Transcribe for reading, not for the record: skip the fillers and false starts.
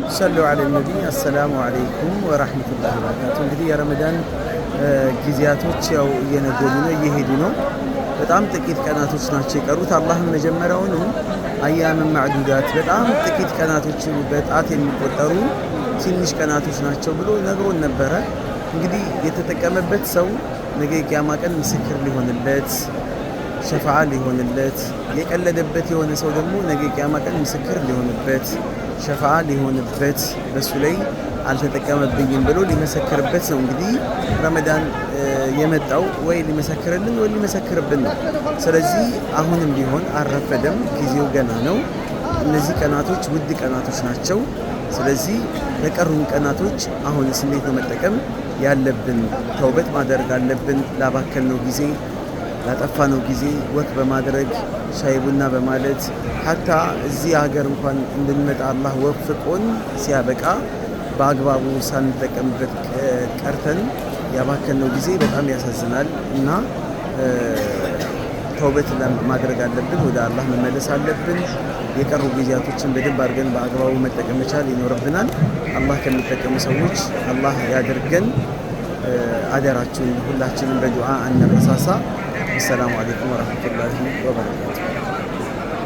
صلوا على النبي السلام عليكم ورحمة الله وبركاته እንግዲህ የረመዳን ጊዜያቶች ያው እየነገዱ ነው እየሄዱ ነው በጣም ጥቂት ቀናቶች ናቸው የቀሩት አላህም መጀመሪያውንም አያም ማዕዱዳት በጣም ጥቂት ቀናቶች በጣት የሚቆጠሩ ትንሽ ቀናቶች ናቸው ብሎ ነግሮን ነበረ እንግዲህ የተጠቀመበት ሰው ነገ ቂያማ ቀን ምስክር ሊሆንለት ሸፋዓ ሊሆንለት የቀለደበት የሆነ ሰው ደግሞ ነገ ቂያማ ቀን ምስክር ሊሆንበት ሸፋዓ ሊሆንበት በሱ ላይ አልተጠቀመብኝም ብሎ ሊመሰክርበት ነው እንግዲህ ረመዳን የመጣው ወይ ሊመሰክርልን ወይ ሊመሰክርብን ነው ስለዚህ አሁንም ቢሆን አረፈደም ጊዜው ገና ነው እነዚህ ቀናቶች ውድ ቀናቶች ናቸው ስለዚህ ለቀሩን ቀናቶች አሁንስ እንዴት ነው መጠቀም ያለብን ተውበት ማድረግ አለብን ላባከልነው ጊዜ ላጠፋነው ጊዜ ወክ በማድረግ ሻይ ቡና በማለት ሐታ እዚህ ሀገር እንኳን እንድንመጣ አላህ ወፍቆን ሲያበቃ በአግባቡ ሳንጠቀምበት ቀርተን ያባከነው ጊዜ በጣም ያሳዝናል እና ተውበት ማድረግ አለብን ወደ አላህ መመለስ አለብን የቀሩ ጊዜያቶችን በደንብ አድርገን በአግባቡ መጠቀም መቻል ይኖርብናል አላህ ከሚጠቀሙ ሰዎች አላህ ያደርገን አደራችሁን ሁላችንም በዱዓ እንረሳሳ السلام عليكم ورحمة الله وبركاته